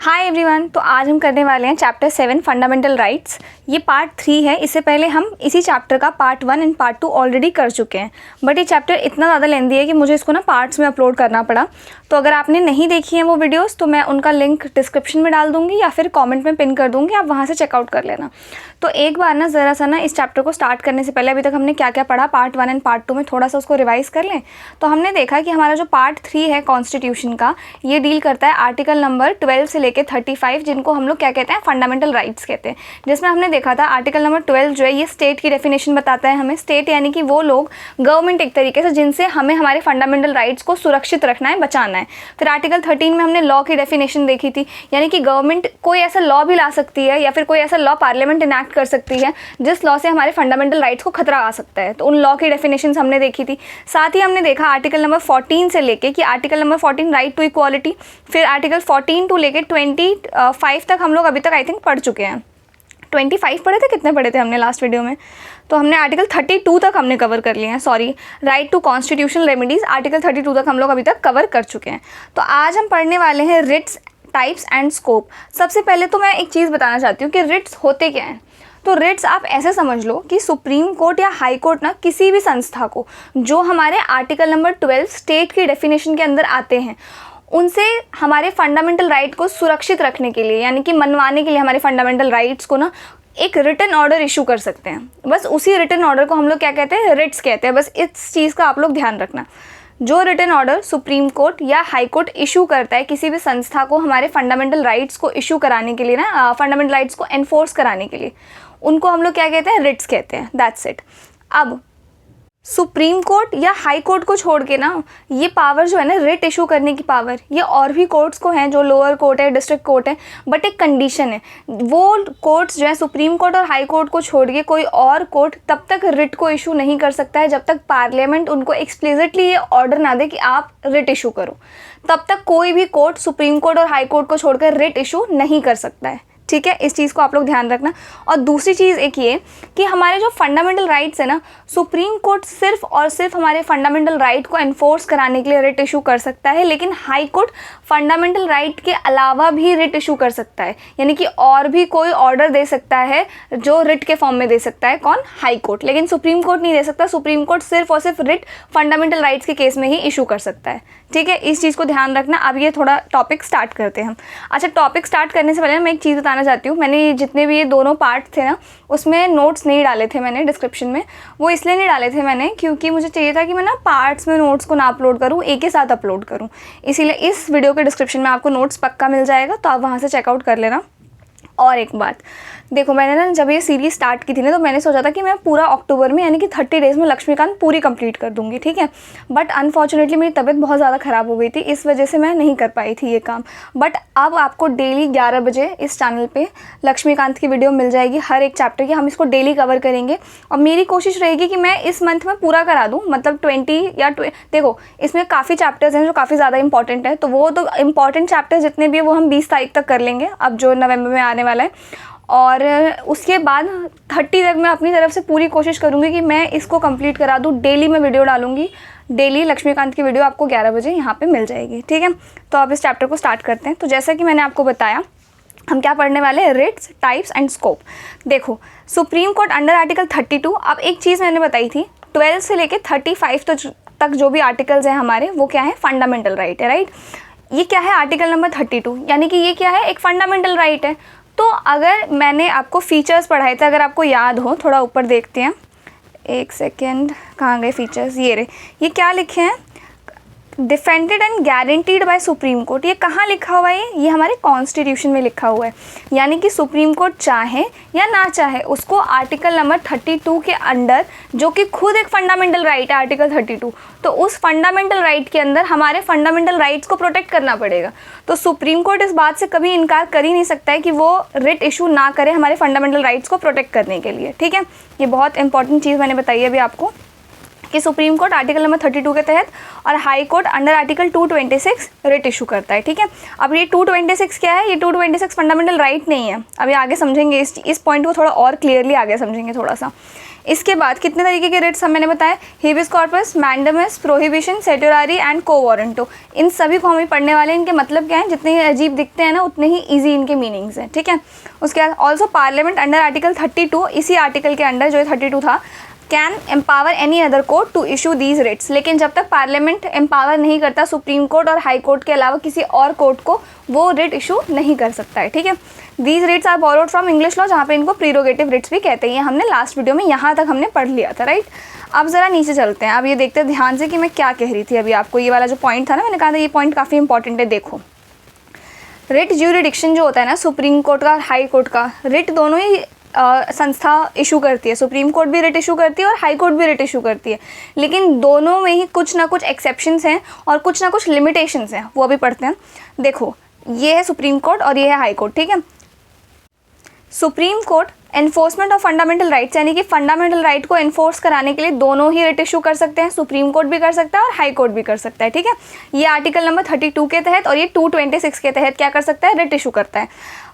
Hi everyone, तो आज हम करने वाले हैं चैप्टर 7 फंडामेंटल राइट्स। ये पार्ट 3 है। इससे पहले हम इसी चैप्टर का पार्ट 1 एंड पार्ट 2 ऑलरेडी कर चुके हैं, बट ये चैप्टर इतना ज़्यादा लेंदी है कि मुझे इसको ना पार्ट्स में अपलोड करना पड़ा। तो अगर आपने नहीं देखी है वो वीडियोस तो मैं उनका लिंक डिस्क्रिप्शन में डाल दूँगी या फिर कॉमेंट में पिन कर दूँगी, आप वहाँ से चेकआउट कर लेना। तो एक बार ना ज़रा सा ना इस चैप्टर को स्टार्ट करने से पहले अभी तक हमने क्या क्या पढ़ा पार्ट 1 एंड पार्ट 2 में थोड़ा सा उसको रिवाइज़ कर लें। तो हमने देखा कि हमारा जो पार्ट 3 है कॉन्स्टिट्यूशन का, ये डील करता है आर्टिकल नंबर 12 से लेकर 35, जिनको हम लोग क्या कहते हैं, फंडामेंटल राइट्स कहते हैं। जिसमें हमने देखा था आर्टिकल नंबर 12 जो है ये स्टेट की डेफिनेशन बताता है हमें। स्टेट यानी कि वो लोग, गवर्नमेंट एक तरीके से, जिनसे हमें हमारे फंडामेंटल राइट्स को सुरक्षित रखना है, बचाना है। फिर आर्टिकल 13 में हमने लॉ की डेफिनेशन देखी थी, यानी कि गवर्नमेंट कोई ऐसा लॉ भी ला सकती है या फिर कोई ऐसा लॉ पार्लियामेंट इनैक्ट कर सकती है जिस लॉ से हमारे फंडामेंटल राइट्स को खतरा आ सकता है। तो उन लॉ की डेफिनेशन हमने देखी थी। साथ ही हमने देखा आर्टिकल नंबर 14 से लेके कि article number 14 right to equality, फिर आर्टिकल 14 टू लेके 25 तक हम लोग अभी तक आई थिंक पढ़ चुके हैं। 25 पढ़े थे, कितने पढ़े थे हमने लास्ट वीडियो में? तो हमने आर्टिकल 32 तक हमने कवर कर लिए हैं। Sorry, right to constitutional remedies article 32 तक हम लोग अभी तक कवर कर चुके हैं। तो आज हम पढ़ने वाले हैं रिट्स, टाइप्स एंड स्कोप। सबसे पहले तो मैं एक चीज़ बताना चाहती हूँ कि रिट्स होते क्या हैं। तो रिट्स आप ऐसे समझ लो कि सुप्रीम कोर्ट या हाई कोर्ट ना किसी भी संस्था को, जो हमारे आर्टिकल नंबर 12 स्टेट की डेफिनेशन के अंदर आते हैं, उनसे हमारे फंडामेंटल राइट को सुरक्षित रखने के लिए, यानी कि मनवाने के लिए हमारे फंडामेंटल राइट्स को ना, एक रिटन ऑर्डर इशू कर सकते हैं। बस उसी रिटन ऑर्डर को हम लोग क्या कहते हैं, रिट्स कहते हैं। बस इस चीज़ का आप लोग ध्यान रखना। जो रिटन ऑर्डर सुप्रीम कोर्ट या हाई कोर्ट इशू करता है किसी भी संस्था को हमारे फंडामेंटल राइट्स को इशू कराने के लिए ना, फंडामेंटल राइट्स को एनफोर्स कराने के लिए, उनको हम लोग क्या कहते हैं, रिट्स कहते हैं। That's it. अब सुप्रीम कोर्ट या हाई कोर्ट को छोड़ के ना, ये पावर जो है ना, रिट इशू करने की पावर, ये और भी कोर्ट्स को हैं, जो लोअर कोर्ट है, डिस्ट्रिक्ट कोर्ट है। बट एक कंडीशन है, वो कोर्ट्स जो है सुप्रीम कोर्ट और हाई कोर्ट को छोड़ के कोई और कोर्ट तब तक रिट को इशू नहीं कर सकता है जब तक पार्लियामेंट उनको एक्सप्लिसिटली ये ऑर्डर ना दे कि आप रिट इशू करो। तब तक कोई भी कोर्ट सुप्रीम कोर्ट और हाई कोर्ट को छोड़कर रिट इशू नहीं कर सकता है। ठीक है, इस चीज़ को आप लोग ध्यान रखना। और दूसरी चीज़ एक ये कि हमारे जो फंडामेंटल राइट्स है ना, सुप्रीम कोर्ट सिर्फ और सिर्फ हमारे फंडामेंटल राइट को एनफोर्स कराने के लिए रिट इशू कर सकता है, लेकिन हाई कोर्ट फंडामेंटल राइट के अलावा भी रिट इशू कर सकता है, यानी कि और भी कोई ऑर्डर दे सकता है जो रिट के फॉर्म में दे सकता है। कौन? High court. लेकिन सुप्रीम कोर्ट नहीं दे सकता। सुप्रीम कोर्ट सिर्फ और सिर्फ रिट फंडामेंटल राइट्स के केस में ही इशू कर सकता है। ठीक है, इस चीज़ को ध्यान रखना। अब ये थोड़ा टॉपिक स्टार्ट करते हैं हम। अच्छा, टॉपिक स्टार्ट करने से पहले मैं एक चीज़ बताना चाहती हूँ। मैंने जितने भी ये दोनों पार्ट थे ना, उसमें नोट्स नहीं डाले थे मैंने डिस्क्रिप्शन में। वो इसलिए नहीं डाले थे मैंने क्योंकि मुझे चाहिए था कि मैं ना पार्ट्स में नोट्स को ना अपलोड करूँ, एक ही साथ अपलोड करूँ। इसीलिए इस वीडियो के डिस्क्रिप्शन में आपको नोट्स पक्का मिल जाएगा, तो आप वहाँ से चेकआउट कर लेना। और एक बात देखो, मैंने ना जब ये सीरीज स्टार्ट की थी ना, तो मैंने सोचा था कि मैं पूरा अक्टूबर में, यानी कि 30 डेज़ में लक्ष्मीकांत पूरी कंप्लीट कर दूंगी। ठीक है, बट अनफॉर्चुनेटली मेरी तबीयत बहुत ज़्यादा ख़राब हो गई थी, इस वजह से मैं नहीं कर पाई थी ये काम। बट अब आपको डेली 11 बजे इस चैनल पे लक्ष्मीकांत की वीडियो मिल जाएगी, हर एक चैप्टर की। हम इसको डेली कवर करेंगे और मेरी कोशिश रहेगी कि मैं इस मंथ में पूरा करा दूँ, मतलब 20 या देखो, इसमें काफ़ी चैप्टर्स हैं जो काफ़ी ज़्यादा इंपॉर्टेंट है, तो वो तो इंपॉर्टेंट चैप्टर्स जितने भी है वो हम 20 तारीख तक कर लेंगे, अब जो नवंबर में आने वाला है। और उसके बाद 30 तक मैं अपनी तरफ से पूरी कोशिश करूँगी कि मैं इसको कंप्लीट करा दूँ। डेली मैं वीडियो डालूँगी, डेली लक्ष्मीकांत की वीडियो आपको 11 बजे यहाँ पे मिल जाएगी। ठीक है, तो अब इस चैप्टर को स्टार्ट करते हैं। तो जैसा कि मैंने आपको बताया, हम क्या पढ़ने वाले हैं, रिट्स, टाइप्स एंड स्कोप। देखो, सुप्रीम कोर्ट अंडर आर्टिकल 32, अब एक चीज़ मैंने बताई थी, 12 से लेकर 35 तक जो भी आर्टिकल्स हैं हमारे, वो क्या है, फंडामेंटल राइट है। राइट, ये क्या है, आर्टिकल नंबर 32, यानी कि ये क्या है, एक फंडामेंटल राइट है। तो अगर मैंने आपको फीचर्स पढ़ाए थे, अगर आपको याद हो, थोड़ा ऊपर देखते हैं, एक सेकेंड, कहाँ गए फीचर्स, ये रहे। ये क्या लिखे हैं, defended and guaranteed bye supreme court. ये कहाँ लिखा हुआ है, ये हमारे कॉन्स्टिट्यूशन में लिखा हुआ है। यानी कि सुप्रीम कोर्ट चाहे या ना चाहे, उसको आर्टिकल नंबर 32 के अंडर, जो कि खुद एक फंडामेंटल राइट है आर्टिकल 32, तो उस फंडामेंटल राइट के अंदर हमारे फंडामेंटल राइट्स को प्रोटेक्ट करना पड़ेगा। तो सुप्रीम कोर्ट इस बात से कभी इनकार कर ही नहीं सकता है कि वो रिट इशू ना करे हमारे फंडामेंटल राइट्स को प्रोटेक्ट करने के लिए। ठीक है, ये बहुत इंपॉर्टेंट चीज़ मैंने बताई है अभी आपको, कि सुप्रीम कोर्ट आर्टिकल नंबर 32 के तहत और high court under article 226 writ issue करता है। ठीक है, अब ये 226 क्या है, ये 226 फंडामेंटल राइट नहीं है। अभी आगे समझेंगे, इस पॉइंट को थोड़ा और क्लियरली आगे समझेंगे थोड़ा सा। इसके बाद कितने तरीके के रिट्स हम मैंने बताया, habeas corpus, mandamus, prohibition, certiorari and quo warranto. इन सभी को हम ही पढ़ने वाले हैं। इनके मतलब क्या है, जितने ही अजीब दिखते हैं ना उतने ही ईजी इनके मीनिंग्स हैं, ठीक है। उसके बाद ऑल्सो पार्लियामेंट अंडर आर्टिकल 32, इसी आर्टिकल के अंडर जो 32 था, can empower any other court to issue these writs. लेकिन जब तक पार्लियामेंट एम्पावर नहीं करता सुप्रीम कोर्ट और हाई कोर्ट के अलावा किसी और कोर्ट को, वो रिट इशू नहीं कर सकता है, ठीक है। These writs are borrowed from English law, जहाँ पे इनको प्रीरोगेटिव रिट्स भी कहते हैं। हमने लास्ट वीडियो में यहाँ तक हमने पढ़ लिया था, राइट। अब ज़रा नीचे चलते हैं। अब ये देखते हैं ध्यान से कि मैं क्या कह रही थी अभी आपको। ये वाला जो पॉइंट था ना, मैंने कहा था ये पॉइंट काफ़ी इंपॉर्टेंट है। देखो, रिट ज्यूरिडिक्शन जो होता है ना सुप्रीम कोर्ट का और हाई कोर्ट का, रिट दोनों ही संस्था इशू करती है। सुप्रीम कोर्ट भी रिट इशू करती है और हाई कोर्ट भी रिट इशू करती है, लेकिन दोनों में ही कुछ ना कुछ एक्सेप्शंस हैं और कुछ ना कुछ लिमिटेशंस हैं, वो अभी पढ़ते हैं। देखो, ये है सुप्रीम कोर्ट और ये है हाई कोर्ट, ठीक है। Supreme court enforcement of fundamental rights, यानी कि फंडामेंटल राइट को एनफोर्स कराने के लिए दोनों ही रिट इशू कर सकते हैं। सुप्रीम कोर्ट भी कर सकता है और हाई कोर्ट भी कर सकता है, ठीक है। ये आर्टिकल नंबर 32 के तहत और ये 226 के तहत क्या कर सकता है, रिट इशू करता है।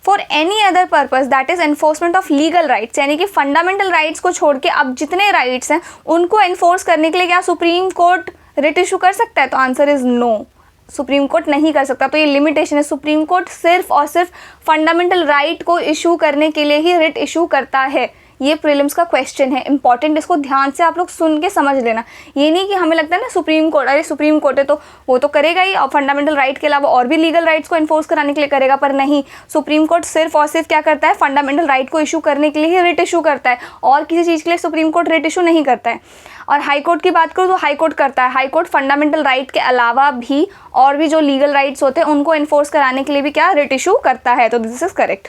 For any other purpose that is enforcement of legal rights, यानी कि फंडामेंटल राइट्स को छोड़ के अब जितने राइट्स हैं उनको एनफोर्स करने के लिए क्या सुप्रीम कोर्ट रिट इशू कर सकता है? तो answer is no, supreme court नहीं कर सकता। तो ये लिमिटेशन है, सुप्रीम कोर्ट सिर्फ और सिर्फ फंडामेंटल राइट को इशू करने के लिए ही रिट इशू करता है। ये प्रीलिम्स का क्वेश्चन है, इंपॉर्टेंट, इसको ध्यान से आप लोग सुन के समझ लेना। ये नहीं कि हमें लगता है ना सुप्रीम कोर्ट, अरे सुप्रीम कोर्ट है तो वो तो करेगा ही और फंडामेंटल राइट के अलावा और भी लीगल राइट्स को एनफोर्स कराने के लिए करेगा, पर नहीं, सुप्रीम कोर्ट सिर्फ और सिर्फ क्या करता है, फंडामेंटल राइट को इशू करने के लिए ही रिट इशू करता है और किसी चीज़ के लिए सुप्रीम कोर्ट रिट इशू नहीं करता है। और हाई कोर्ट की बात करूँ तो हाई कोर्ट करता है। हाई कोर्ट फंडामेंटल राइट के अलावा भी और भी जो लीगल राइट्स होते हैं उनको एनफोर्स कराने के लिए भी क्या रिट इशू करता है। तो this is correct.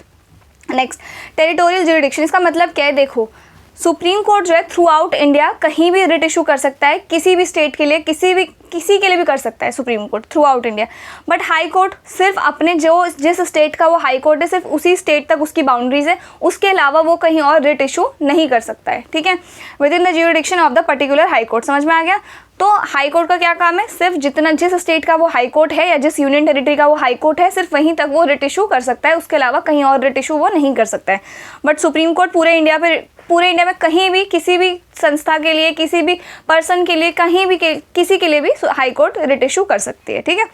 Next, territorial jurisdiction, इसका मतलब क्या है? देखो, सुप्रीम कोर्ट जो है थ्रू आउट इंडिया कहीं भी रिट इशू कर सकता है, किसी भी स्टेट के लिए, किसी के लिए भी कर सकता है supreme court through out India. But high court सिर्फ अपने जिस स्टेट का वो हाई कोर्ट है, सिर्फ उसी स्टेट तक उसकी बाउंड्रीज है, उसके अलावा वो कहीं और रिट इशू नहीं कर सकता है, ठीक है, with in the jurisdiction of the particular high court. समझ में आ गया? तो हाई कोर्ट का क्या काम है? सिर्फ जिस स्टेट का वो हाई कोर्ट है या जिस यूनियन टेरिटरी का वो हाई कोर्ट है, सिर्फ वहीं तक वो रिट इशू कर सकता है, उसके अलावा कहीं और रिट इशू वो नहीं कर सकता है। बट सुप्रीम कोर्ट पूरे इंडिया में कहीं भी, किसी भी संस्था के लिए, किसी भी पर्सन के लिए, कहीं भी किसी के लिए भी हाई कोर्ट रिट इशू कर सकती है, ठीक है।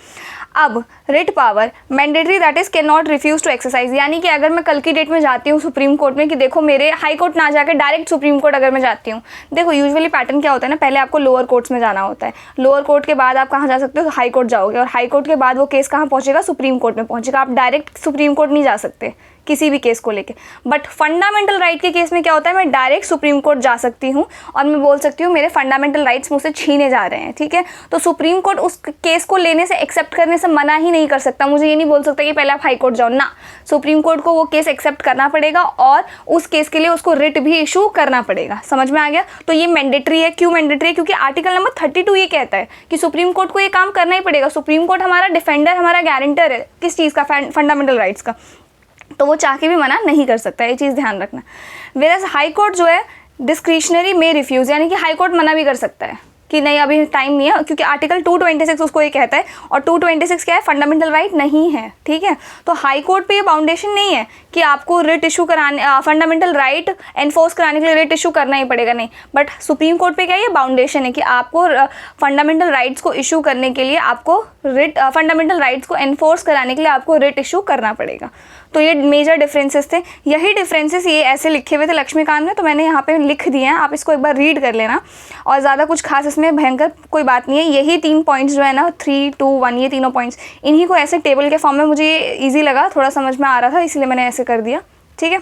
अब writ power mandatory, that is can not refuse to exercise, यानी कि अगर मैं कल की डेट में जाती हूँ सुप्रीम कोर्ट में कि देखो मेरे हाई कोर्ट ना जाकर डायरेक्ट सुप्रीम कोर्ट अगर मैं जाती हूँ, देखो यूजुअली पैटर्न क्या होता है ना, पहले आपको लोअर कोर्ट्स में जाना होता है, लोअर कोर्ट के बाद आप कहाँ जा सकते हो, हाई कोर्ट जाओगे, और हाई कोर्ट के बाद वो केस कहाँ पहुँचेगा, सुप्रीम कोर्ट में पहुँचेगा। आप डायरेक्ट सुप्रीम कोर्ट नहीं जा सकते किसी भी केस को लेके। बट फंडामेंटल राइट के केस में क्या होता है, मैं डायरेक्ट सुप्रीम कोर्ट जा सकती हूँ और मैं बोल सकती हूँ मेरे फंडामेंटल राइट्स मुझसे छीने जा रहे हैं, ठीक है। तो सुप्रीम कोर्ट उस केस को लेने से, एक्सेप्ट करने से मना ही नहीं कर सकता। मुझे ये नहीं बोल सकता कि पहले आप हाई कोर्ट जाओ, ना, सुप्रीम कोर्ट को वो केस एक्सेप्ट करना पड़ेगा और उस केस के लिए उसको रिट भी इशू करना पड़ेगा। समझ में आ गया? तो ये मैंडेटरी है। क्यों मैंडेटरी है? क्योंकि आर्टिकल नंबर 32 ये कहता है कि सुप्रीम कोर्ट को ये काम करना ही पड़ेगा। सुप्रीम कोर्ट हमारा डिफेंडर, हमारा गारंटर है किस चीज़ का, फंडामेंटल राइट्स का, तो वो चाह के भी मना नहीं कर सकता, ये चीज़ ध्यान रखना। वेयर हाई कोर्ट जो है डिस्क्रिशनरी में रिफ्यूज़, यानी कि हाई कोर्ट मना भी कर सकता है कि नहीं अभी टाइम नहीं है, क्योंकि आर्टिकल 226 उसको ये कहता है, और 226 क्या है, फंडामेंटल राइट नहीं है, ठीक है। तो हाई कोर्ट पे ये बाउंडेशन नहीं है कि आपको रिट इशू कराने, फंडामेंटल राइट एनफोर्स कराने के लिए रिट इशू करना ही पड़ेगा, नहीं। बट सुप्रीम कोर्ट पे क्या ये बाउंडेशन है कि आपको फंडामेंटल राइट्स को इशू करने के लिए आपको फंडामेंटल राइट्स को एनफोर्स कराने के लिए आपको रिट इशू करना पड़ेगा। तो ये मेजर डिफरेंसेस थे। यही डिफरेंसेस ये ऐसे लिखे हुए थे लक्ष्मीकांत में, तो मैंने यहाँ पे लिख दिए हैं, आप इसको एक बार रीड कर लेना। और ज़्यादा कुछ खास इसमें भयंकर कोई बात नहीं है। यही 3 पॉइंट्स जो है ना, 3, 2, 1, ये तीनों पॉइंट्स, इन्हीं को ऐसे टेबल के फॉर्म में, मुझे ये ईजी लगा, थोड़ा समझ में आ रहा था, इसलिए मैंने ऐसे कर दिया, ठीक है।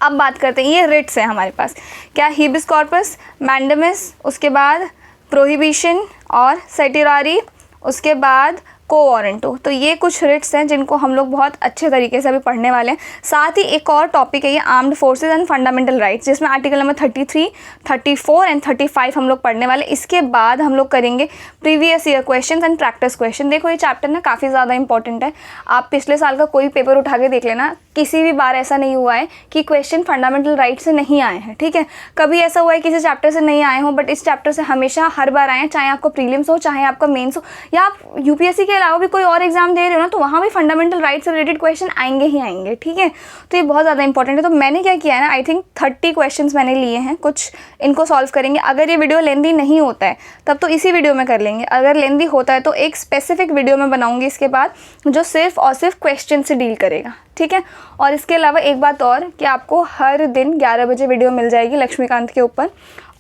अब बात करते हैं, ये रिट्स है हमारे पास, क्या, हेबियस कॉर्पस, मैंडेमस, उसके बाद प्रोहिबिशन और सेटिरारी, उसके बाद को वारंटो। तो ये कुछ रिट्स हैं जिनको हम लोग बहुत अच्छे तरीके से अभी पढ़ने वाले हैं। साथ ही एक और टॉपिक है ये armed forces and fundamental rights, जिसमें आर्टिकल नंबर 33, 34 एंड 35 हम लोग पढ़ने वाले। इसके बाद हम लोग करेंगे previous year question and practice question. देखो ये चैप्टर ना काफ़ी ज़्यादा इंपॉर्टेंट है। आप पिछले साल का कोई पेपर उठा के देख लेना, किसी भी बार ऐसा नहीं हुआ है कि क्वेश्चन फंडामेंटल राइट से नहीं आए हैं, ठीक है। कभी ऐसा हुआ है किसी चैप्टर से नहीं आए हों, बट इस चैप्टर से हमेशा हर बार आए हैं, चाहे आपको प्रीलिम्स हो, चाहे आपका मेंस हो, या आप यूपीएससी के अलावा भी कोई और एग्जाम दे रहे हो ना, तो वहाँ भी फंडामेंटल राइट से रिलेटेड क्वेश्चन आएंगे ही आएंगे, ठीक है। तो ये बहुत ज़्यादा इंपॉर्टेंट है। तो मैंने क्या किया है ना, आई थिंक 30 क्वेश्चंस मैंने लिए हैं, कुछ इनको सॉल्व करेंगे। अगर ये वीडियो लेंदी नहीं होता है तब तो इसी वीडियो में कर लेंगे, अगर लेंदी होता है तो एक स्पेसिफिक वीडियो में बनाऊंगी इसके बाद, जो सिर्फ और सिर्फ क्वेश्चन से डील करेगा, ठीक है। और इसके अलावा एक बात और कि आपको हर दिन 11 बजे वीडियो मिल जाएगी लक्ष्मीकांत के ऊपर।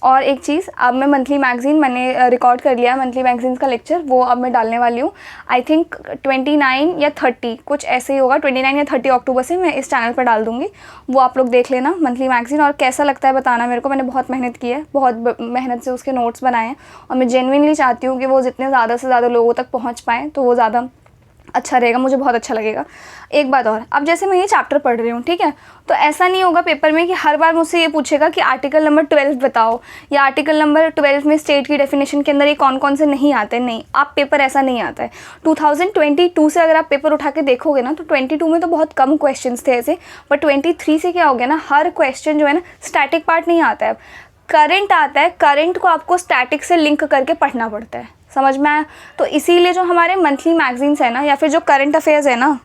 और एक चीज़, अब मैं मंथली मैगज़ीन मैंने रिकॉर्ड कर लिया, मंथली मैगज़ीन का लेक्चर वो अब मैं डालने वाली हूँ। आई थिंक 29 या 30 कुछ ऐसे ही होगा, 29 या 30 अक्टूबर से मैं इस चैनल पर डाल दूँगी। वो आप लोग देख लेना मंथली मैगज़ीन, और कैसा लगता है बताना मेरे को। मैंने बहुत मेहनत की है, बहुत मेहनत से उसके नोट्स बनाए हैं, और मैं जेन्युइनली चाहती हूँ कि वो जितने ज़्यादा से ज़्यादा लोगों तक पहुँच पाएँ तो वो ज़्यादा अच्छा रहेगा, मुझे बहुत अच्छा लगेगा। एक बात और, अब जैसे मैं ये चैप्टर पढ़ रही हूँ, ठीक है, तो ऐसा नहीं होगा पेपर में कि हर बार मुझसे ये पूछेगा कि आर्टिकल नंबर 12 बताओ, या आर्टिकल नंबर 12 में स्टेट की डेफिनेशन के अंदर ये कौन कौन से नहीं आते। नहीं, आप पेपर ऐसा नहीं आता है। 2022 से अगर आप पेपर उठा के देखोगे ना, तो 22 में तो बहुत कम क्वेश्चन थे ऐसे, पर 23 से क्या हो गया ना, हर क्वेश्चन जो है ना, स्टैटिक पार्ट नहीं आता है, करंट आता है। करंट को आपको स्टैटिक से लिंक करके पढ़ना पड़ता है, समझ में आया। तो इसीलिए जो हमारे मंथली मैगजीन्स है ना, या फिर जो करंट अफेयर्स है ना,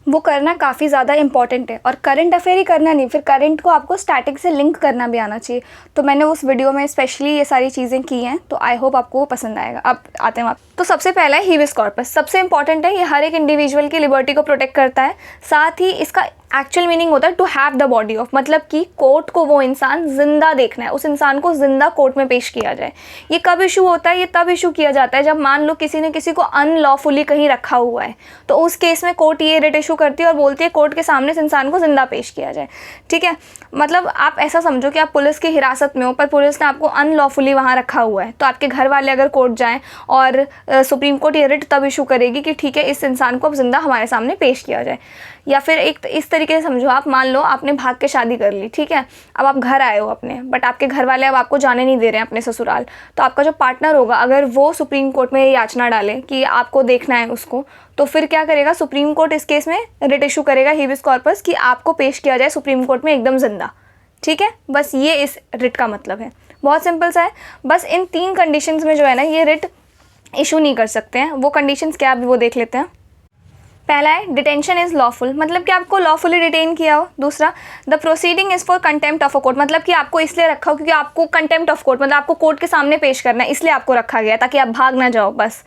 वो करना काफ़ी ज़्यादा इंपॉर्टेंट है। और करंट अफेयर ही करना नहीं, फिर करंट को आपको स्टैटिक से लिंक करना भी आना चाहिए। तो मैंने उस वीडियो में स्पेशली ये सारी चीज़ें की हैं, तो आई होप आपको वो पसंद आएगा। अब आते हैं आप, तो सबसे पहला है हीबियस कॉर्पस। सबसे इंपॉर्टेंट है, ये हर एक इंडिविजुअल की लिबर्टी को प्रोटेक्ट करता है। साथ ही इसका एक्चुअल मीनिंग होता है to have the body of, मतलब कि कोर्ट को वो इंसान जिंदा देखना है, उस इंसान को जिंदा कोर्ट में पेश किया जाए। ये कब इशू होता है? ये तब इशू किया जाता है जब मान लो किसी ने किसी को अनलॉफुली कहीं रखा हुआ है, तो उस केस में कोर्ट ये रिट इशू करती है और बोलती है कोर्ट के सामने इस इंसान को जिंदा पेश किया जाए, ठीक है। मतलब आप ऐसा समझो कि आप पुलिस की हिरासत में हो, पर पुलिस ने आपको अनलॉफुली वहाँ रखा हुआ है, तो आपके घर वाले अगर कोर्ट जाएँ और सुप्रीम कोर्ट ये रिट तब इशू करेगी कि ठीक है, इस इंसान को अब जिंदा हमारे सामने पेश किया जाए। या फिर एक इस तरीके से समझो, आप मान लो आपने भाग के शादी कर ली, ठीक है, अब आप घर आए हो अपने, बट आपके घर वाले अब आपको जाने नहीं दे रहे हैं अपने ससुराल, तो आपका जो पार्टनर होगा अगर वो सुप्रीम कोर्ट में याचना डाले कि आपको देखना है उसको, तो फिर क्या करेगा सुप्रीम कोर्ट? इस केस में रिट इशू करेगा हीबियस कॉर्पस कि आपको पेश किया जाए सुप्रीम कोर्ट में एकदम जिंदा, ठीक है। बस ये इस रिट का मतलब है, बहुत सिंपल सा है। बस इन 3 कंडीशंस में जो है ना, ये रिट इशू नहीं कर सकते हैं। वो कंडीशंस क्या, अभी वो देख लेते हैं। पहला है डिटेंशन इज़ लॉफुल, मतलब कि आपको लॉफुली डिटेन किया हो। दूसरा, the proceeding is for contempt of a court, मतलब कि आपको इसलिए रखा हो क्योंकि आपको कंटेम्प्ट ऑफ कोर्ट, मतलब आपको कोर्ट के सामने पेश करना है, इसलिए आपको रखा गया ताकि आप भाग ना जाओ बस।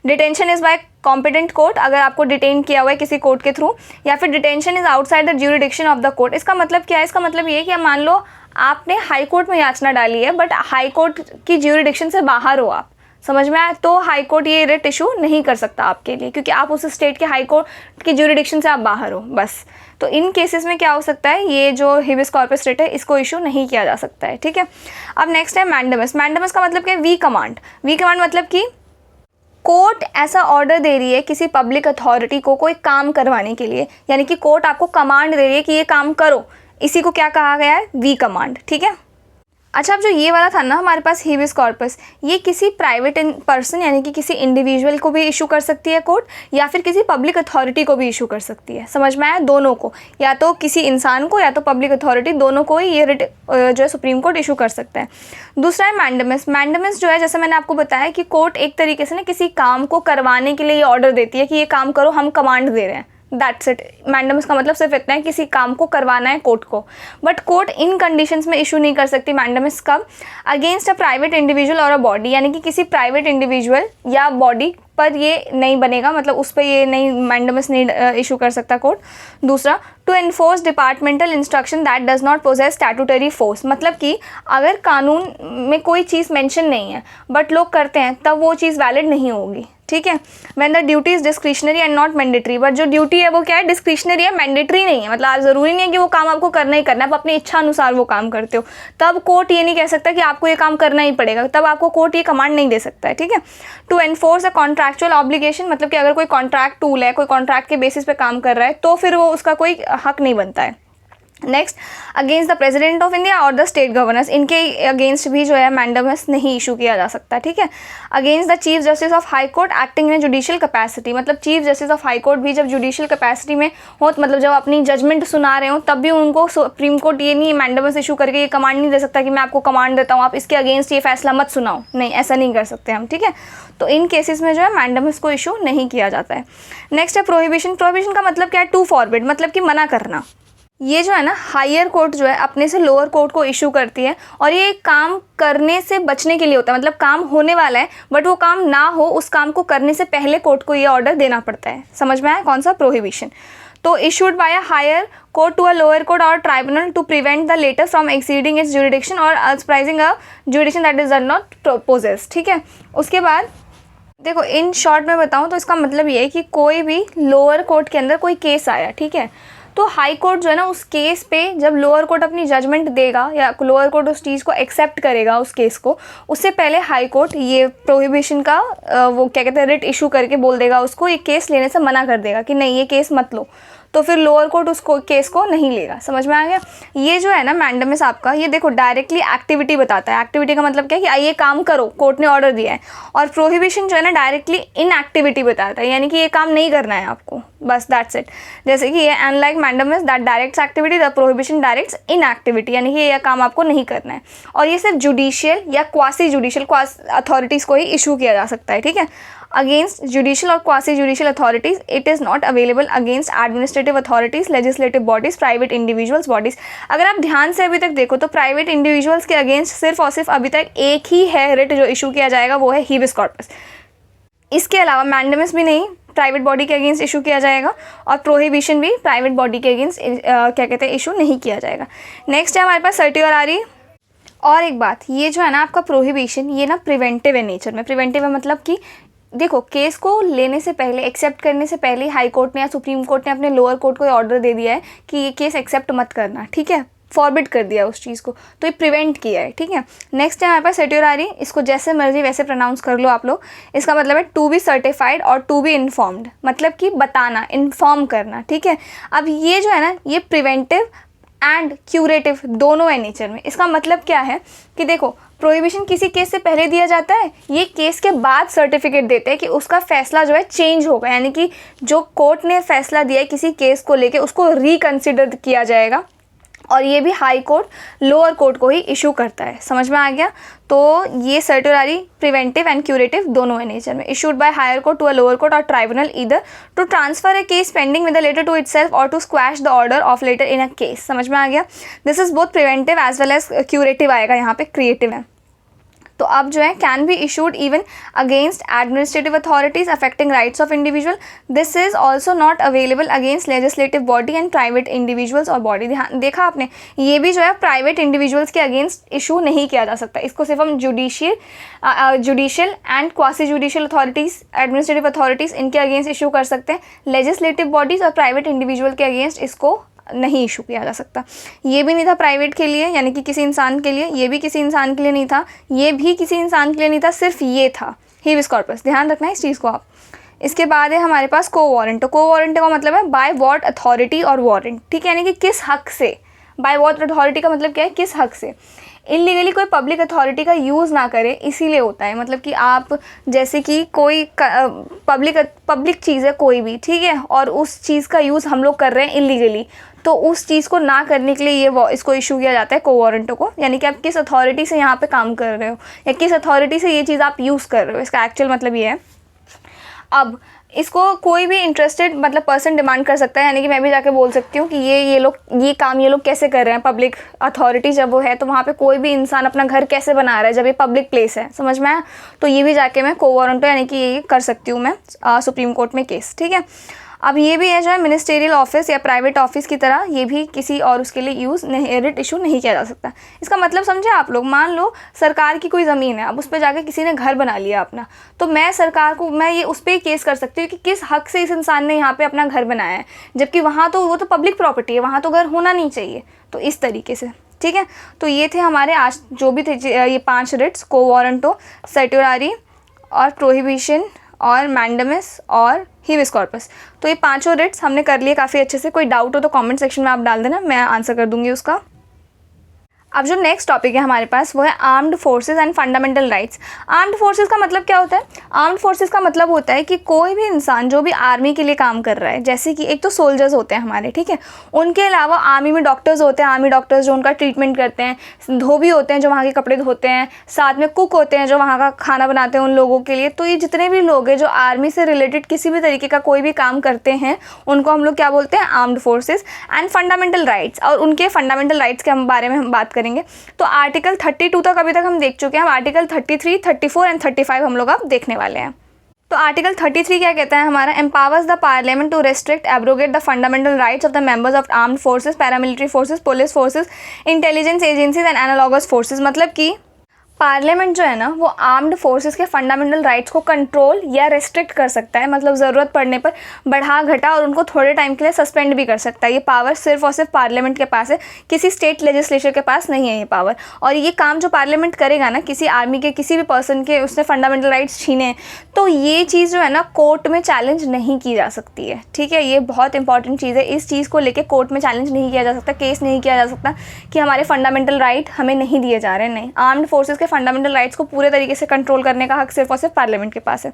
Detention is by competent court, अगर आपको डिटेन किया हुआ है किसी कोर्ट के थ्रू। या फिर detention is outside the jurisdiction of the court. इसका मतलब क्या है? इसका मतलब ये है कि मान लो आपने हाई कोर्ट में याचना डाली है, बट हाई कोर्ट की ज्यूरिडिक्शन से बाहर हो आप, समझ में आया, तो हाई कोर्ट ये रिट इशू नहीं कर सकता आपके लिए, क्योंकि आप उस स्टेट के हाई कोर्ट की ज्यूरिडिक्शन से आप बाहर हो बस। तो इन केसेस में क्या हो सकता है, ये जो हीबियस कॉर्पस रिट है इसको इशू नहीं किया जा सकता है, ठीक है। अब नेक्स्ट है मैंडेमस। मैंडेमस का मतलब क्या है? We command. वी कमांड मतलब कि कोर्ट ऐसा ऑर्डर दे रही है किसी पब्लिक अथॉरिटी को कोई काम करवाने के लिए, यानी कि कोर्ट आपको कमांड दे रही है कि ये काम करो, इसी को क्या कहा गया है? वी कमांड, ठीक है। अच्छा, अब जो ये वाला था ना हमारे पास हीबियस कॉर्पस, ये किसी प्राइवेट पर्सन यानी कि किसी इंडिविजुअल को भी इशू कर सकती है कोर्ट, या फिर किसी पब्लिक अथॉरिटी को भी इशू कर सकती है, समझ में आया? दोनों को, या तो किसी इंसान को या तो पब्लिक अथॉरिटी, दोनों को ही ये रिट जो है सुप्रीम कोर्ट इशू कर सकता है। दूसरा है मैंडेमस। मैंडेमस जो है, जैसे मैंने आपको बताया कि कोर्ट एक तरीके से ना किसी काम को करवाने के लिए ये ऑर्डर देती है कि ये काम करो, हम कमांड दे रहे हैं, दैट्स इट। मैंडेमस का मतलब सिर्फ इतना है, किसी काम को करवाना है कोर्ट को, बट कोर्ट इन कंडीशंस में इशू नहीं कर सकती मैंडेमस। कब? अगेंस्ट अ प्राइवेट इंडिविजुअल और अ बॉडी, यानी कि किसी प्राइवेट इंडिविजुअल या बॉडी पर ये नहीं बनेगा, मतलब उस पर ये नहीं, मैंडेमस नहीं इशू कर सकता कोर्ट। दूसरा, to enforce departmental instruction that does not possess statutory force, मतलब कि अगर कानून में कोई चीज़ मेंशन नहीं है बट लोग करते हैं, तब वो चीज़ वैलिड नहीं होगी, ठीक है। When the duty is discretionary and not mandatory, but जो ड्यूटी है वो क्या है? डिस्क्रिशनरी है, मैंडेटरी नहीं है, मतलब ज़रूरी नहीं है कि वो काम आपको करना ही करना है, आप अपनी इच्छा अनुसार वो काम करते हो, तब कोर्ट ये नहीं कह सकता कि आपको ये काम करना ही पड़ेगा, तब आपको कोर्ट ये कमांड नहीं दे सकता है, ठीक है। To enforce a contractual obligation, मतलब कि अगर कोई कॉन्ट्रैक्ट टूल है, कोई कॉन्ट्रैक्ट के बेसिस पे काम कर रहा है, तो फिर वो उसका कोई हक नहीं बनता है। Next, against the president of India और द स्टेट गवर्नर्स, इनके अगेंस्ट भी जो है मैंडेमस नहीं इशू किया जा सकता, ठीक है। Against the chief justice of high court acting in judicial capacity, मतलब chief justice of high court भी जब जुडिशियल कैपेसिटी में हो, मतलब जब अपनी जजमेंट सुना रहे हो, तब भी उनको सुप्रीम कोर्ट ये नहीं मैंडेमस इशू करके ये कमांड नहीं दे सकता कि मैं आपको कमांड देता हूँ आप इसके अगेंस्ट ये फैसला मत सुनाओ, नहीं, ऐसा नहीं कर सकते हम, ठीक है। तो इन केसेस में जो है मैंडेमस को इशू नहीं किया जाता है। नेक्स्ट है प्रोहिबिशन। प्रोहिबिशन का मतलब क्या है? टू फॉरबिड, मतलब कि मना करना। ये जो है ना, हायर कोर्ट जो है अपने से लोअर कोर्ट को इशू करती है, और ये काम करने से बचने के लिए होता है, मतलब काम होने वाला है बट वो काम ना हो, उस काम को करने से पहले कोर्ट को ये ऑर्डर देना पड़ता है। समझ में आया कौन सा? प्रोहिबिशन। तो issued by a higher court to a lower court और tribunal to prevent the latter from exceeding its jurisdiction और exercising a jurisdiction that is not possessed, ठीक है। उसके बाद देखो, इन शॉर्ट में बताऊं तो इसका मतलब ये है कि कोई भी लोअर कोर्ट के अंदर कोई केस आया, ठीक है, तो हाई कोर्ट जो है ना, उस केस पे जब लोअर कोर्ट अपनी जजमेंट देगा या लोअर कोर्ट उस चीज़ को एक्सेप्ट करेगा, उस केस को, उससे पहले हाई कोर्ट ये प्रोहिबिशन का वो क्या कहते हैं, रिट इशू करके बोल देगा उसको, ये केस लेने से मना कर देगा कि नहीं ये केस मत लो, तो फिर लोअर कोर्ट उसको केस को नहीं लेगा। समझ में आ गया? ये जो है ना मैंडेमस आपका, ये देखो डायरेक्टली एक्टिविटी बताता है। एक्टिविटी का मतलब क्या है कि आइए काम करो, कोर्ट ने ऑर्डर दिया है। और प्रोहिबिशन जो है ना डायरेक्टली इनएक्टिविटी बताता है, यानी कि ये काम नहीं करना है आपको, बस दैट्स इट। जैसे कि ये unlike mandamus that directs activity, the prohibition directs inactivity, यानी कि ये काम आपको नहीं करना है। और ये सिर्फ जुडिशियल या क्वासी जुडिशियल अथॉरिटीज़ को ही इशू किया जा सकता है, ठीक है। अगेंस्ट जुडिशियल और quasi judicial authorities it is not available against administrative authorities, legislative bodies, private individuals bodies. अगर आप ध्यान से अभी तक देखो तो प्राइवेट इंडिविजुअल्स के अगेंस्ट सिर्फ और सिर्फ अभी तक एक ही है रिट जो इशू किया जाएगा, वो है हीबिस कॉर्पस। इसके अलावा मैंडेमस भी नहीं प्राइवेट बॉडी के अगेंस्ट इशू किया जाएगा, और प्रोहिबिशन भी प्राइवेट बॉडी के अगेंस्ट क्या कहते हैं इशू नहीं किया जाएगा। नेक्स्ट है हमारे पास सर्टियोरारी। और एक बात, ये जो है ना आपका प्रोहिबिशन, ये ना प्रिवेंटिव है नेचर में। प्रिवेंटिव है मतलब कि देखो, केस को लेने से पहले, एक्सेप्ट करने से पहले हाई कोर्ट ने या सुप्रीम कोर्ट ने अपने लोअर कोर्ट को ऑर्डर दे दिया है कि ये केस एक्सेप्ट मत करना, ठीक है, फॉरबिड कर दिया उस चीज़ को, तो ये प्रिवेंट किया है, ठीक है। नेक्स्ट है हमारे पास सर्टियोरारी। इसको जैसे मर्जी वैसे प्रोनाउंस कर लो आप लोग। इसका मतलब है टू बी सर्टिफाइड और टू बी इन्फॉर्म्ड, मतलब कि बताना, इन्फॉर्म करना, ठीक है। अब ये जो है ना, ये प्रिवेंटिव एंड क्यूरेटिव दोनों है नेचर में। इसका मतलब क्या है कि देखो, प्रोहिबिशन किसी केस से पहले दिया जाता है, ये केस के बाद सर्टिफिकेट देते हैं कि उसका फैसला जो है चेंज होगा, यानी कि जो कोर्ट ने फैसला दिया है किसी केस को लेके उसको रिकंसिडर किया जाएगा, और ये भी हाई कोर्ट लोअर कोर्ट को ही इशू करता है। समझ में आ गया? तो ये सर्टियोरारी प्रिवेंटिव एंड क्यूरेटिव दोनों है नेचर में। Issued by higher court to a lower court और tribunal either to transfer a case pending with a latter to itself और to squash the order of latter in a case. समझ में आ गया? This is both preventive as well as curative आएगा, यहाँ पे creative है। तो अब जो है can be issued even against administrative authorities affecting rights of individual. This is also not available against legislative body and private individuals और body. ध्यान देखा आपने, ये भी जो है प्राइवेट इंडिविजुअल्स के अगेंस्ट इशू नहीं किया जा सकता। इसको सिर्फ हम judicial and quasi judicial authorities, administrative authorities, इनके अगेंस्ट इशू कर सकते हैं। लेजिस्लेटिव बॉडीज़ और प्राइवेट इंडिविजुअल के अगेंस्ट इसको नहीं इशू किया जा सकता। ये भी नहीं था प्राइवेट के लिए, यानी कि किसी इंसान के लिए, ये भी किसी इंसान के लिए नहीं था, ये भी किसी इंसान के लिए नहीं था, सिर्फ ये था हीबिस कॉर्पस। ध्यान रखना है इस चीज़ को आप। इसके बाद है हमारे पास को वारंट। तो को वारंट का मतलब है बाय व्हाट अथॉरिटी और वारंट, ठीक है, यानी कि किस हक से। बाय व्हाट अथॉरिटी का मतलब क्या है? किस हक से। इलीगली कोई पब्लिक अथॉरिटी का यूज़ ना करे, इसीलिए होता है। मतलब कि आप जैसे कि कोई पब्लिक चीज़ है कोई भी, ठीक है, और उस चीज़ का यूज़ हम लोग कर रहे हैं इलीगली, तो उस चीज़ को ना करने के लिए ये इसको इशू किया जाता है को वारंटों को। यानी कि आप किस अथॉरिटी से यहाँ पे काम कर रहे हो या किस अथॉरिटी से ये चीज़ आप यूज़ कर रहे हो, इसका एक्चुअल मतलब ये है। अब इसको कोई भी इंटरेस्टेड मतलब पर्सन डिमांड कर सकता है, यानी कि मैं भी जाके बोल सकती हूँ कि ये लोग कैसे कर रहे हैं। पब्लिक अथॉरिटी जब वो है तो वहाँ पे कोई भी इंसान अपना घर कैसे बना रहा है जब ये पब्लिक प्लेस है। समझ में आया? तो ये भी जाके मैं को वारंटो यानी कि ये कर सकती हूँ मैं सुप्रीम कोर्ट में केस, ठीक है। अब ये भी है जो है मिनिस्टेरियल ऑफिस या प्राइवेट ऑफिस की तरह, ये भी किसी और उसके लिए यूज़ नहीं, रिट इशू नहीं किया जा सकता। इसका मतलब समझे आप लोग? मान लो सरकार की कोई ज़मीन है, अब उस पर जाकर किसी ने घर बना लिया अपना, तो मैं सरकार को ये उस पर केस कर सकती हूँ कि किस हक से इस इंसान ने यहाँ पे अपना घर बनाया है, जबकि वहाँ तो वो तो पब्लिक प्रॉपर्टी है, वहाँ तो घर होना नहीं चाहिए। तो इस तरीके से, ठीक है। तो ये थे हमारे आज जो भी थे ये 5 रिट्स, को वारंटो, सर्टियोरारी और प्रोहिबिशन और मैंडमिस और हीबिस कॉर्पस। तो ये पांचों रिट्स हमने कर लिए काफ़ी अच्छे से। कोई डाउट हो तो कमेंट सेक्शन में आप डाल देना, मैं आंसर कर दूंगी उसका। अब जो नेक्स्ट टॉपिक है हमारे पास वो है armed forces and fundamental rights. Armed forces का मतलब क्या होता है? आर्म्ड फोर्सेस का मतलब होता है कि कोई भी इंसान जो भी आर्मी के लिए काम कर रहा है, जैसे कि एक तो सोल्जर्स होते हैं हमारे, ठीक है, उनके अलावा आर्मी में डॉक्टर्स होते हैं, आर्मी डॉक्टर्स जो उनका ट्रीटमेंट करते हैं, धोबी होते हैं जो वहाँ के कपड़े धोते हैं, साथ में कुक होते हैं जो वहाँ का खाना बनाते हैं उन लोगों के लिए। तो ये जितने भी लोग हैं जो आर्मी से रिलेटेड किसी भी तरीके का कोई भी काम करते हैं उनको हम लोग क्या बोलते हैं? Armed forces. And fundamental rights, और उनके फंडामेंटल राइट्स के बारे में हम बात करेंगे। तो आर्टिकल 32 तक अभी तक हम देख चुके हैं, हम आर्टिकल 33, 34 एंड 35 हम लोग अब देखने वाले हैं। तो आर्टिकल 33 क्या कहता है हमारा? Empowers the parliament to restrict abrogate the fundamental rights of the members of armed forces, paramilitary forces, police forces, intelligence agencies and analogous forces. मतलब कि पार्लियामेंट जो है ना वो आर्म्ड फोर्सेस के फंडामेंटल राइट्स को कंट्रोल या रेस्ट्रिक्ट कर सकता है, मतलब ज़रूरत पड़ने पर बढ़ा घटा और उनको थोड़े टाइम के लिए सस्पेंड भी कर सकता है। ये पावर सिर्फ और सिर्फ पार्लियामेंट के पास है, किसी स्टेट लेजिस्लेचर के पास नहीं है ये पावर। और ये काम जो पार्लियामेंट करेगा ना, किसी आर्मी के किसी भी पर्सन के उसने फंडामेंटल राइट्स छीने, तो ये चीज़ जो है ना कोर्ट में चैलेंज नहीं की जा सकती है, ठीक है। ये बहुत इंपॉर्टेंट चीज़ है, इस चीज़ को लेकर कोर्ट में चैलेंज नहीं किया जा सकता, केस नहीं किया जा सकता कि हमारे फंडामेंटल राइट हमें नहीं दिए जा रहे हैं। नहीं, आर्म्ड फोर्सेस के फंडामेंटल राइट्स को पूरे तरीके से कंट्रोल करने का हक सिर्फ और सिर्फ पार्लियामेंट के पास है।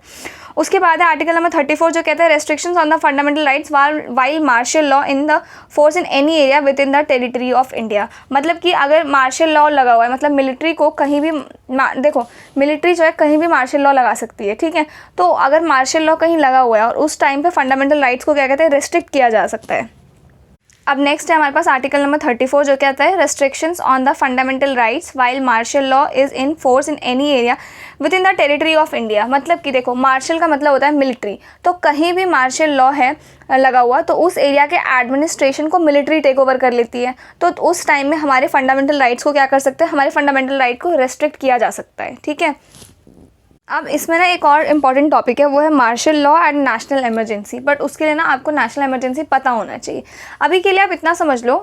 उसके बाद है आर्टिकल नंबर 34 जो कहता है restrictions on the fundamental rights while martial law in the force in any area within the territory of India. मतलब कि अगर मार्शल लॉ लगा हुआ है, मतलब मिलिट्री को कहीं भी देखो, मिलिट्री जो है कहीं भी मार्शल लॉ लगा सकती है, ठीक है। तो अगर मार्शल लॉ कहीं लगा हुआ है और उस टाइम पे फंडामेंटल राइट्स को क्या कहते हैं? रेस्ट्रिक्ट किया जा सकता है। अब नेक्स्ट है हमारे पास आर्टिकल नंबर 34 जो कहता है restrictions on the fundamental rights while martial law is in force in any area within the territory of India. मतलब कि देखो, मार्शल का मतलब होता है मिलिट्री, तो कहीं भी मार्शल लॉ है लगा हुआ तो उस एरिया के एडमिनिस्ट्रेशन को मिलिट्री टेक ओवर कर लेती है। तो उस टाइम में हमारे फंडामेंटल राइट्स को क्या कर सकते हैं? हमारे फंडामेंटल राइट को रेस्ट्रिक्ट किया जा सकता है, ठीक है। अब इसमें ना एक और इम्पॉर्टेंट टॉपिक है, वो है martial law and national emergency. But उसके लिए ना आपको नेशनल इमरजेंसी पता होना चाहिए। अभी के लिए आप इतना समझ लो,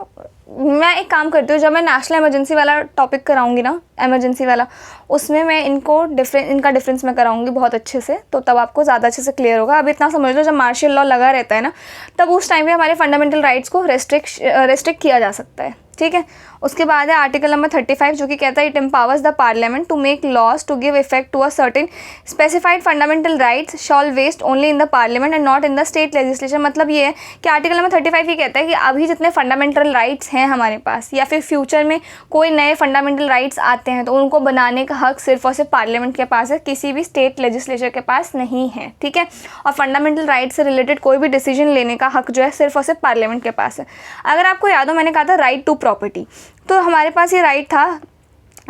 मैं एक काम करती हूँ, जब मैं नेशनल इमरजेंसी वाला टॉपिक कराऊंगी ना, इमरजेंसी वाला, उसमें मैं इनका डिफरेंस मैं कराऊंगी बहुत अच्छे से, तो तब आपको ज़्यादा अच्छे से क्लियर होगा। अब इतना समझ लो, जब मार्शल लॉ लगा रहता है ना, तब उस टाइम पे हमारे फंडामेंटल राइट्स को रेस्ट्रिक्ट किया जा सकता है, ठीक है। उसके बाद है आर्टिकल नंबर 35 जो कि कहता है it empowers the parliament to make laws to give effect to a certain specified fundamental rights shall vest only in the parliament and not in the state legislature. मतलब ये है कि आर्टिकल नंबर 35 ये कहता है कि अभी जितने फंडामेंटल राइट्स हैं हमारे पास, या फिर फ्यूचर में कोई नए फंडामेंटल राइट्स आते हैं, तो उनको बनाने का हक सिर्फ और सिर्फ पार्लियामेंट के पास है, किसी भी स्टेट लेजिस्लेचर के पास नहीं है, ठीक है। और फंडामेंटल राइट से रिलेटेड कोई भी डिसीजन लेने का हक जो है सिर्फ और सिर्फ पार्लियामेंट के पास है। अगर आपको याद हो, मैंने कहा था राइट टू प्रॉपर्टी, तो हमारे पास ये राइट था,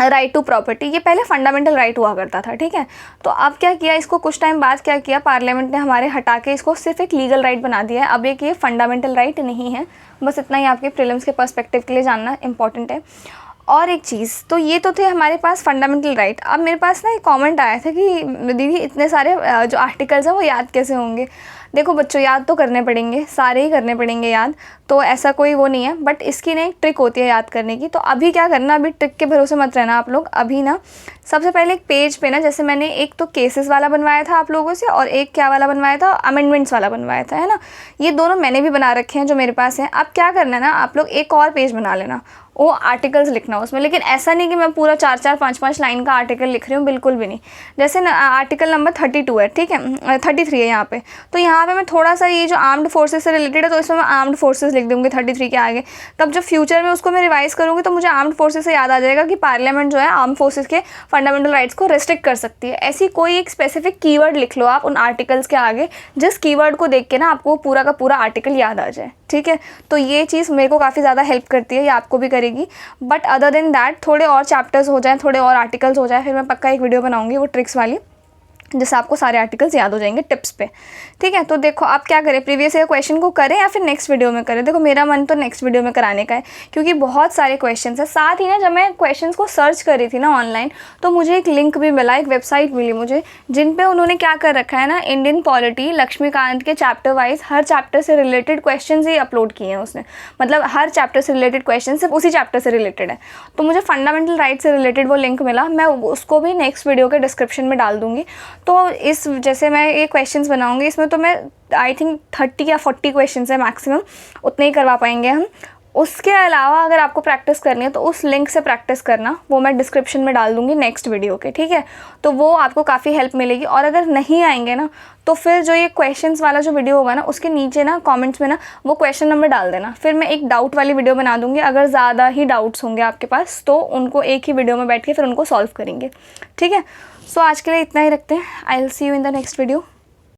राइट टू प्रॉपर्टी, ये पहले फंडामेंटल राइट हुआ करता था, ठीक है। तो अब क्या किया, इसको कुछ टाइम बाद क्या किया, पार्लियामेंट ने हमारे हटा के इसको सिर्फ एक लीगल राइट बना दिया है। अब ये फंडामेंटल राइट नहीं है। बस इतना ही आपके प्रीलिम्स के पर्सपेक्टिव के लिए जानना इंपॉर्टेंट है। और एक चीज़, तो ये तो थे हमारे पास फंडामेंटल राइट। अब मेरे पास ना एक कमेंट आया था कि दीदी इतने सारे जो आर्टिकल्स हैं वो याद कैसे होंगे। देखो बच्चों, याद तो करने पड़ेंगे, सारे ही करने पड़ेंगे याद, तो ऐसा कोई वो नहीं है, बट इसकी ना एक ट्रिक होती है याद करने की। तो अभी क्या करना, अभी ट्रिक के भरोसे मत रहना आप लोग। अभी ना सबसे पहले एक पेज पे ना, जैसे मैंने एक तो केसेस वाला बनवाया था आप लोगों से, और एक क्या वाला बनवाया था, अमेंडमेंट्स वाला बनवाया था, है ना। ये दोनों मैंने भी बना रखे हैं जो मेरे पास हैं। अब क्या करना है ना, आप लोग एक और पेज बना लेना, वो आर्टिकल्स लिखना उसमें, लेकिन ऐसा नहीं कि मैं पूरा 4-4, 5-5 लाइन का आर्टिकल लिख रही हूँ, बिल्कुल भी नहीं। जैसे ना आर्टिकल नंबर 32 है, ठीक है, 33 है यहाँ पे, तो यहाँ पे मैं थोड़ा सा ये जो आर्म्ड फोर्सेस से रिलेटेड है, तो इसमें मैं आर्म्ड फोर्सेस लिख दूँगी 33 के आगे। तब जब फ्यूचर में उसको मैं रिवाइज करूँगी तो मुझे आर्म्ड फोर्सेस से याद आ जाएगा कि पार्लियामेंट जो है आर्म्ड फोर्सेस के फंडामेंटल राइट्स को रेस्ट्रिक्ट कर सकती है। ऐसी कोई एक स्पेसिफिक कीवर्ड लिख लो आप उन आर्टिकल्स के आगे, जिस कीवर्ड को देख के ना आपको पूरा का पूरा आर्टिकल याद आ जाए, ठीक है। तो ये चीज़ मेरे को काफ़ी ज़्यादा हेल्प करती है, ये आपको भी करेगी। बट अदर देन दैट, थोड़े और चैप्टर्स हो जाएं, थोड़े और आर्टिकल्स हो जाए, फिर मैं पक्का एक वीडियो बनाऊंगी वो ट्रिक्स वाली, जिससे आपको सारे आर्टिकल्स याद हो जाएंगे टिप्स पे, ठीक है। तो देखो आप क्या करें, प्रीवियस ईयर क्वेश्चन को करें या फिर नेक्स्ट वीडियो में करें। देखो मेरा मन तो नेक्स्ट वीडियो में कराने का है, क्योंकि बहुत सारे क्वेश्चंस हैं। साथ ही ना जब मैं क्वेश्चंस को सर्च कर रही थी ना ऑनलाइन, तो मुझे एक लिंक भी मिला, एक वेबसाइट मिली मुझे, जिन पे उन्होंने क्या कर रखा है ना, इंडियन पॉलिटी लक्ष्मीकांत के चैप्टर वाइज हर चैप्टर से रिलेटेड क्वेश्चन ही अपलोड किए हैं उसने। मतलब हर चैप्टर से रिलेटेड क्वेश्चन सिर्फ उसी चैप्टर से रिलेटेड है। तो मुझे फंडामेंटल राइट से रिलेटेड वो लिंक मिला, मैं उसको भी नेक्स्ट वीडियो के डिस्क्रिप्शन में डाल दूँगी। तो इस जैसे मैं ये क्वेश्चंस बनाऊंगी, इसमें तो मैं आई थिंक 30 या 40 क्वेश्चंस है मैक्सिमम, उतने ही करवा पाएंगे हम। उसके अलावा अगर आपको प्रैक्टिस करनी है तो उस लिंक से प्रैक्टिस करना, वो मैं डिस्क्रिप्शन में डाल दूँगी नेक्स्ट वीडियो के, ठीक है। तो वो आपको काफ़ी हेल्प मिलेगी। और अगर नहीं आएंगे ना तो फिर जो ये क्वेश्चंस वाला जो वीडियो होगा ना, उसके नीचे ना कमेंट्स में ना वो क्वेश्चन नंबर डाल देना, फिर मैं एक डाउट वाली वीडियो बना दूँगी। अगर ज़्यादा ही डाउट्स होंगे आपके पास तो उनको एक ही वीडियो में बैठ के फिर उनको सॉल्व करेंगे, ठीक है। सो आज के लिए इतना ही रखते हैं। I will see you in the next video.